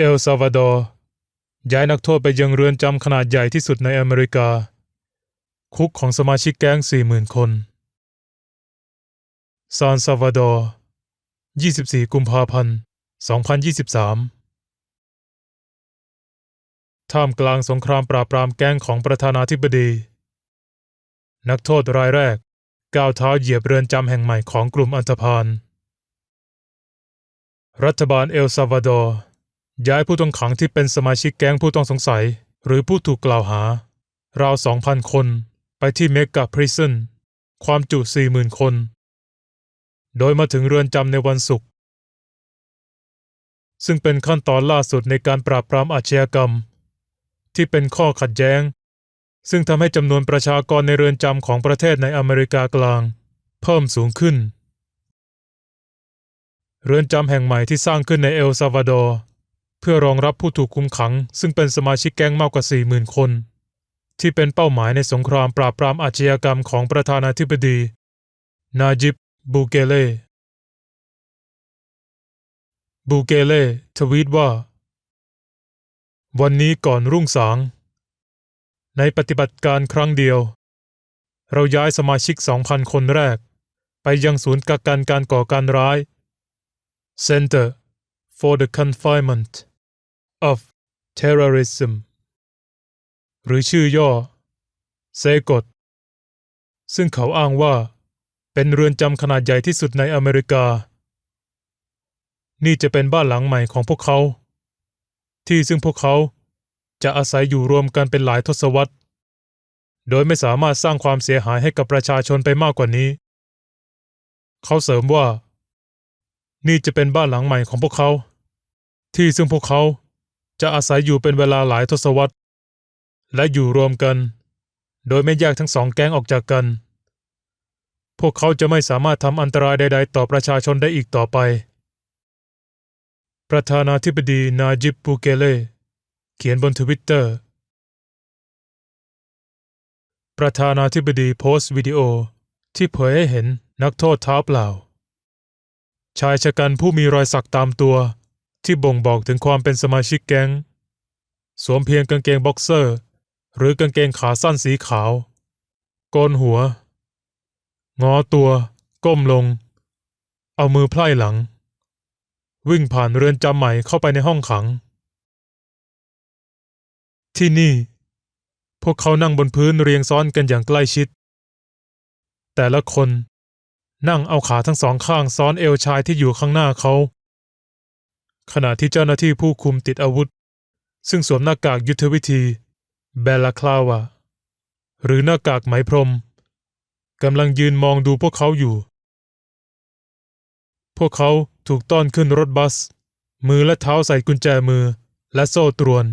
เอลซัลวาดอร์ย้ายนักโทษไปยังเรือนจำขนาดใหญ่ที่สุดในอเมริกาคุกของสมาชิกแก๊ง 40,000 คนซานซัลวาดอร์24 กุมภาพันธ์ 2023ท่ามกลางสงครามปราบปรามแก๊งของประธานาธิบดีนักโทษรายแรกก้าวเท้าเหยียบเรือนจำแห่งใหม่ของกลุ่มอันธพาลรัฐบาลเอลซัลวาดอร์ย้ายผู้ต้องขังที่เป็นสมาชิกแก๊งผู้ต้องสงสัยหรือผู้ถูกกล่าวหาราว 2,000 คนไปที่เมกะพริซันความจุ 40,000 คนโดยมาถึงเรือนจำในวันศุกร์ซึ่งเป็นขั้นตอนล่าสุดในการปราบปรามอาชญากรรมที่เป็นข้อขัดแย้งซึ่งทำให้จำนวนประชากรในเรือนจำของประเทศในอเมริกากลางเพิ่มสูงขึ้นเรือนจำแห่งใหม่ที่สร้างขึ้นในเอลซัลวาดอร์เพื่อรองรับผู้ถูกคุมขังซึ่งเป็นสมาชิกแก๊งมากกว่า 40,000 คนที่เป็นเป้าหมายในสงครามปราบปรามอาชญากรรมของประธานาธิบดีนาจิบ บูเกเล่ทวีตว่าวันนี้ก่อนรุ่งสางในปฏิบัติการครั้งเดียวเราย้ายสมาชิก 2,000 คนแรกไปยังศูนย์กักกันการก่อการร้าย Center for the Confinement of Terrorism หรือชื่อย่อเซกดซึ่งเขาอ้างว่าเป็นเรือนจำขนาดใหญ่ที่สุดในอเมริกานี่จะเป็นบ้านหลังใหม่ของพวกเขาที่ซึ่งพวกเขาจะอาศัยอยู่รวมกันเป็นหลายทศวรรษโดยไม่สามารถสร้างความเสียหายให้กับประชาชนไปมากกว่านี้เขาเสริมว่านี่จะเป็นบ้านหลังใหม่ของพวกเขาที่ซึ่งพวกเขาจะอาศัยอยู่เป็นเวลาหลายทศวรรษและอยู่รวมกันโดยไม่แยกทั้งสองแก๊งออกจากกันพวกเขาจะไม่สามารถทำอันตรายใดๆต่อประชาชนได้อีกต่อไปประธานาธิบดีนาจิบ บูเกเล่เขียนบนทวิตเตอร์ประธานาธิบดีโพสต์วิดีโอที่เผยให้เห็นนักโทษเท้าเปล่าชายชะกันผู้มีรอยสักตามตัวที่บ่งบอกถึงความเป็นสมาชิกแก๊งสวมเพียงกางเกงบ็อกเซอร์หรือกางเกงขาสั้นสีขาวโกนหัวงอตัวก้มลงเอามือไพร่หลังวิ่งผ่านเรือนจำใหม่เข้าไปในห้องขังที่นี่พวกเขานั่งบนพื้นเรียงซ้อนกันอย่างใกล้ชิดแต่ละคนนั่งเอาขาทั้งสองข้างซ้อนเอวชายที่อยู่ข้างหน้าเขาขณะที่เจ้าหน้าที่ผู้คุมติดอาวุธซึ่งสวมหน้ากากยุทธวิธีเบลาคลาวาหรือหน้ากากไหมพรมกำลังยืนมองดูพวกเขาอยู่พวกเขาถูกต้อนขึ้นรถบัสมือและเท้าใส่กุญแจมือและโซ่ตรวน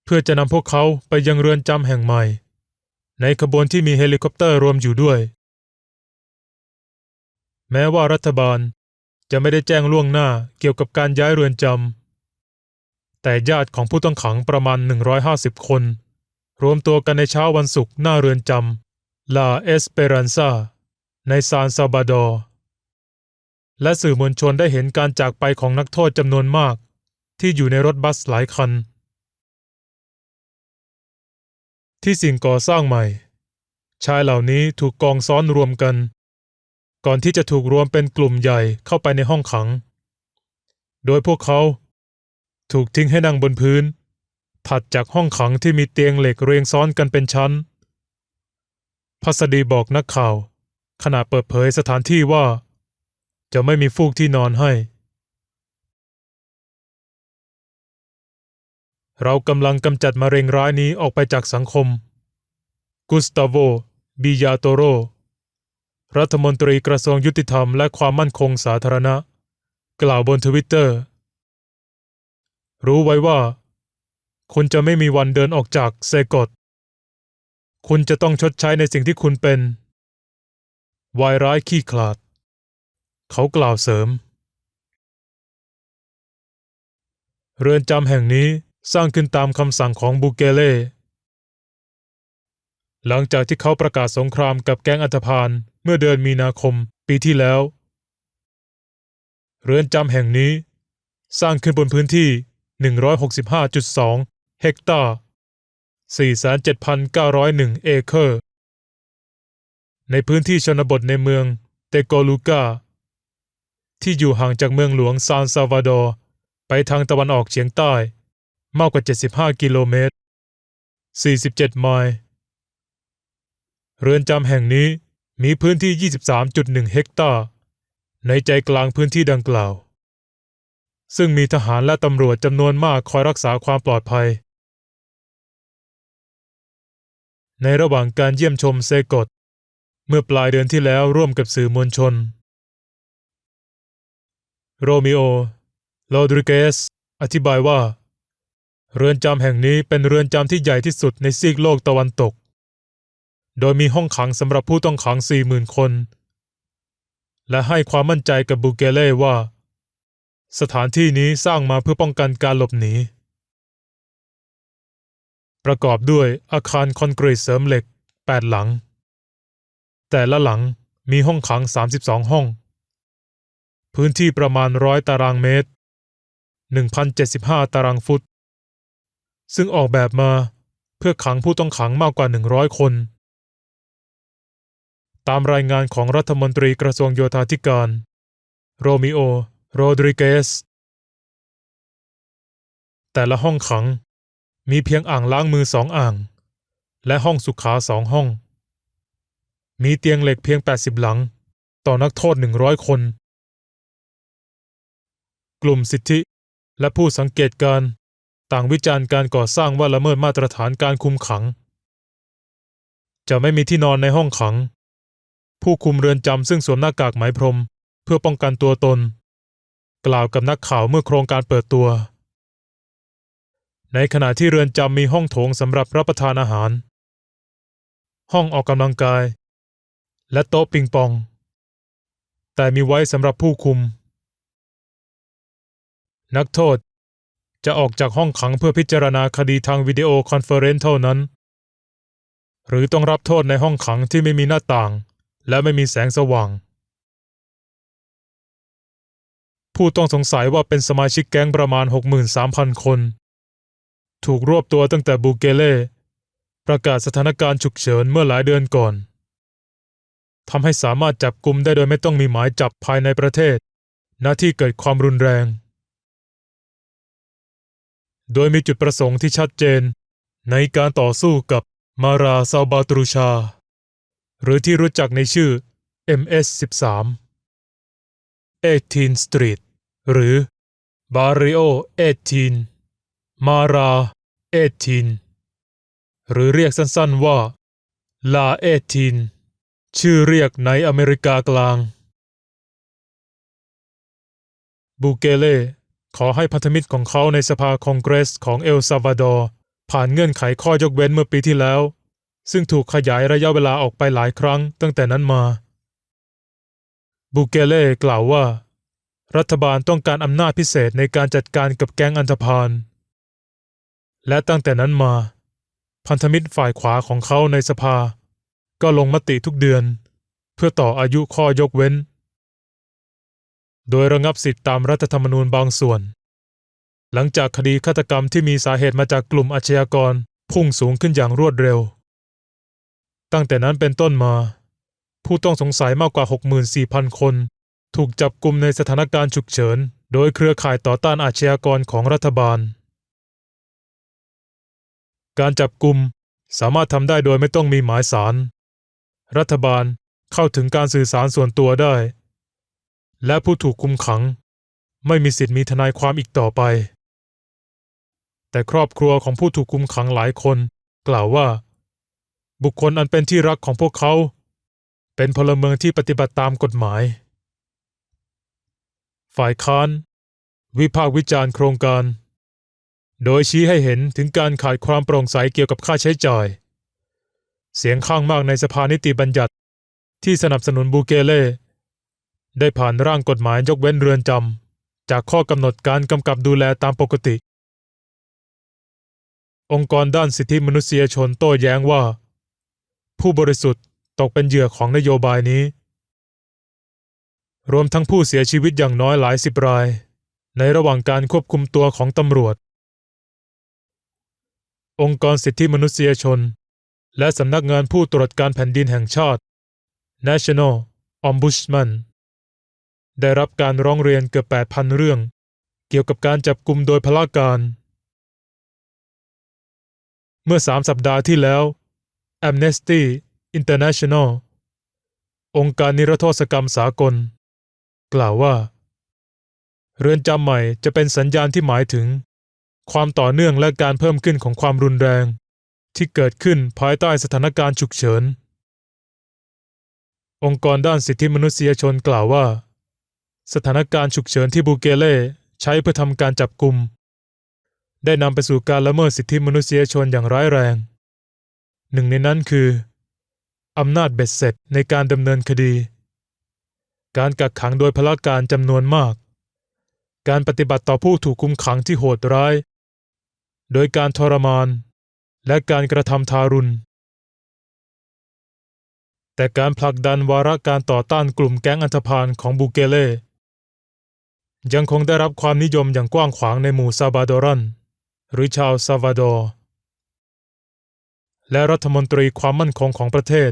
เพื่อจะนำพวกเขาไปยังเรือนจำแห่งใหม่ในขบวนที่มีเฮลิคอปเตอร์รวมอยู่ด้วยแม้ว่ารัฐบาลจะไม่ได้แจ้งล่วงหน้าเกี่ยวกับการย้ายเรือนจำแต่ญาติของผู้ต้องขังประมาณ150 คนรวมตัวกันในเช้าวันศุกร์หน้าเรือนจำลาเอสเปรันซาในซานซาลวาดอร์และสื่อมวลชนได้เห็นการจากไปของนักโทษจำนวนมากที่อยู่ในรถบัสหลายคันที่สิ่งก่อสร้างใหม่ชายเหล่านี้ถูกกองซ้อนรวมกันก่อนที่จะถูกรวมเป็นกลุ่มใหญ่เข้าไปในห้องขังโดยพวกเขาถูกทิ้งให้นั่งบนพื้นถัดจากห้องขังที่มีเตียงเหล็กเรียงซ้อนกันเป็นชั้นพัสดีบอกนักข่าวขณะเปิดเผยสถานที่ว่าจะไม่มีฟูกที่นอนให้เรากำลังกำจัดมะเร็งร้ายนี้ออกไปจากสังคมกุสตาโว บิยาโตโรรัฐมนตรีกระทรวงยุติธรรมและความมั่นคงสาธารณะกล่าวบนทวิตเตอร์รู้ไว้ว่าคุณจะไม่มีวันเดินออกจากเซกดคุณจะต้องชดใช้ในสิ่งที่คุณเป็นวายร้ายขี้ขลาดเขากล่าวเสริมเรือนจำแห่งนี้สร้างขึ้นตามคำสั่งของบูเกเล่หลังจากที่เขาประกาศสงครามกับแก๊งอันธพาลเมื่อเดือนมีนาคมปีที่แล้วเรือนจำแห่งนี้ สร้างขึ้นบนพื้นที่ 165.2 เฮกตาร์ 47,901 เอเคอร์ ในพื้นที่ชนบทในเมืองเตโกลูกาที่อยู่ห่างจากเมืองหลวงซานซาลวาดอร์ไปทางตะวันออกเฉียงใต้มากกว่า75กิโลเมตร47ไมล์เรือนจำแห่งนี้มีพื้นที่ 23.1 เฮกตาร์ในใจกลางพื้นที่ดังกล่าวซึ่งมีทหารและตำรวจจำนวนมากคอยรักษาความปลอดภัยในระหว่างการเยี่ยมชมเซกอตเมื่อปลายเดือนที่แล้วร่วมกับสื่อมวลชนโรมิโอ โรดริเกสอธิบายว่าเรือนจำแห่งนี้เป็นเรือนจำที่ใหญ่ที่สุดในซีกโลกตะวันตกโดยมีห้องขังสำหรับผู้ต้องขัง 40,000 คนและให้ความมั่นใจกับบูเกเล่ว่าสถานที่นี้สร้างมาเพื่อป้องกันการหลบหนีประกอบด้วยอาคารคอนกรีตเสริมเหล็ก 8 หลังแต่ละหลังมีห้องขัง 32 ห้องพื้นที่ประมาณ100ตารางเมตร 1,075 ตารางฟุตซึ่งออกแบบมาเพื่อขังผู้ต้องขังมากกว่า100 คนตามรายงานของรัฐมนตรีกระทรวงโยธาธิการโรมิโอ โรดริเกสแต่ละห้องขังมีเพียงอ่างล้างมือ2 อ่างและห้องสุขา2 ห้องมีเตียงเหล็กเพียง80 หลังต่อนักโทษ100 คนกลุ่มสิทธิและผู้สังเกตการณ์ต่างวิจารณ์การก่อสร้างว่าละเมิดมาตรฐานการคุมขังจะไม่มีที่นอนในห้องขังผู้คุมเรือนจำซึ่งสวมหน้ากากไหมพรมเพื่อป้องกันตัวตนกล่าวกับนักข่าวเมื่อโครงการเปิดตัวในขณะที่เรือนจำมีห้องโถงสำหรับรับประทานอาหารห้องออกกำลังกายและโต๊ะปิงปองแต่มีไว้สำหรับผู้คุมนักโทษจะออกจากห้องขังเพื่อพิจารณาคดีทางวิดีโอคอนเฟอเรนซ์เท่านั้นหรือต้องรับโทษในห้องขังที่ไม่มีหน้าต่างและไม่มีแสงสว่างผู้ต้องสงสัยว่าเป็นสมาชิกแก๊งประมาณ 63,000 คนถูกรวบตัวตั้งแต่บูเกเล่ประกาศสถานการณ์ฉุกเฉินเมื่อหลายเดือนก่อนทำให้สามารถจับกุมได้โดยไม่ต้องมีหมายจับภายในประเทศณที่เกิดความรุนแรงโดยมีจุดประสงค์ที่ชัดเจนในการต่อสู้กับมาราซาลบาตรูชาหรือที่รู้จักในชื่อ MS-13 18 Street หรือ Barrio 18 Mara 18 หรือเรียกสั้นๆว่า La 18 ชื่อเรียกในอเมริกากลางบูเกเล่ขอให้พันธมิตรของเขาในสภาคองเกรสของเอลซัลวาดอร์ผ่านเงื่อนไขข้อยกเว้นเมื่อปีที่แล้วซึ่งถูกขยายระยะเวลาออกไปหลายครั้งตั้งแต่นั้นมาบูเกเล่กล่าวว่ารัฐบาลต้องการอำนาจพิเศษในการจัดการกับแก๊งอันธพาลและตั้งแต่นั้นมาพันธมิตรฝ่ายขวาของเขาในสภาก็ลงมติทุกเดือนเพื่อต่ออายุข้อยกเว้นโดยระงับสิทธิตามรัฐธรรมนูญบางส่วนหลังจากคดีฆาตกรรมที่มีสาเหตุมาจากกลุ่มอาชญากรพุ่งสูงขึ้นอย่างรวดเร็วตั้งแต่นั้นเป็นต้นมาผู้ต้องสงสัยมากกว่า 64,000 คนถูกจับกุมในสถานการณ์ฉุกเฉินโดยเครือข่ายต่อต้านอาชญากรของรัฐบาลการจับกุมสามารถทำได้โดยไม่ต้องมีหมายศาลรัฐบาลเข้าถึงการสื่อสารส่วนตัวได้และผู้ถูกคุมขังไม่มีสิทธิ์มีทนายความอีกต่อไปแต่ครอบครัวของผู้ถูกคุมขังหลายคนกล่าวว่าบุคคลอันเป็นที่รักของพวกเขาเป็นพลเมืองที่ปฏิบัติตามกฎหมายฝ่ายค้านวิพากษ์วิจารณ์โครงการโดยชี้ให้เห็นถึงการขาดความโปร่งใสเกี่ยวกับค่าใช้จ่ายเสียงข้างมากในสภานิติบัญญัติที่สนับสนุนบูเกเล่ได้ผ่านร่างกฎหมายยกเว้นเรือนจำจากข้อกำหนดการกำกับดูแลตามปกติองค์กรด้านสิทธิมนุษยชนโต้แย้งว่าผู้บริสุทธิ์ตกเป็นเหยื่อของนโยบายนี้รวมทั้งผู้เสียชีวิตอย่างน้อยหลาย10 ราย ในระหว่างการควบคุมตัวของตำรวจองค์กรสิทธิมนุษยชนและสำนักงานผู้ตรวจการแผ่นดินแห่งชาติ National Ombudsman ได้รับการร้องเรียนเกือบ 8,000 เรื่องเกี่ยวกับการจับกุมโดยพลการเมื่อ3 สัปดาห์ที่แล้ว Amnesty International องค์การนิรโทษกรรมสากลกล่าวว่าเรือนจำใหม่จะเป็นสัญญาณที่หมายถึงความต่อเนื่องและการเพิ่มขึ้นของความรุนแรงที่เกิดขึ้นภายใต้สถานการณ์ฉุกเฉินองค์กรด้านสิทธิมนุษยชนกล่าวว่าสถานการณ์ฉุกเฉินที่บูเกเล่ใช้เพื่อทำการจับกุมได้นำไปสู่การละเมิดสิทธิมนุษยชนอย่างร้ายแรงหนึ่งในนั้นคืออำนาจเบ็ดเสร็จในการดำเนินคดีการกักขังโดยพลการจำนวนมากการปฏิบัติต่อผู้ถูกคุมขังที่โหดร้ายโดยการทรมานและการกระทำทารุณแต่การผลักดันวาระการต่อต้านกลุ่มแก๊งอันธพาลของบูเกเล่ยังคงได้รับความนิยมอย่างกว้างขวางในหมู่ซาบาโดรันหรือชาวซาลวาดอร์และรัฐมนตรีความมั่นคงของประเทศ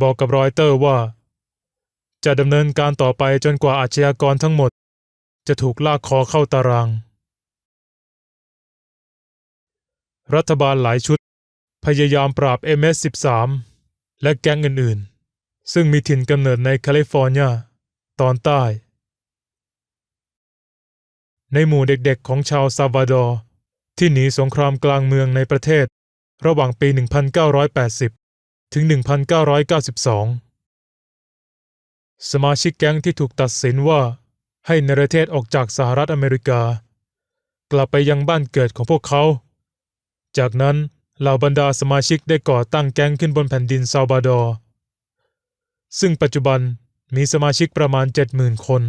บอกกับรอยเตอร์ว่าจะดำเนินการต่อไปจนกว่าอาชญากรทั้งหมดจะถูกลากคอเข้าตารางรัฐบาลหลายชุดพยายามปราบ MS-13 และแก๊งอื่นๆซึ่งมีถิ่นกำเนิดในแคลิฟอร์เนียตอนใต้ในหมู่เด็กๆของชาวซาลวาดอร์ที่หนีสงครามกลางเมืองในประเทศระหว่างปี 1980 ถึง 1992 สมาชิกแก๊งที่ถูกตัดสินว่าให้เนรเทศออกจากสหรัฐอเมริกากลับไปยังบ้านเกิดของพวกเขาจากนั้นเหล่าบรรดาสมาชิกได้ก่อตั้งแก๊งขึ้นบนแผ่นดินซาลวาดอร์ซึ่งปัจจุบันมีสมาชิกประมาณ 70,000 คน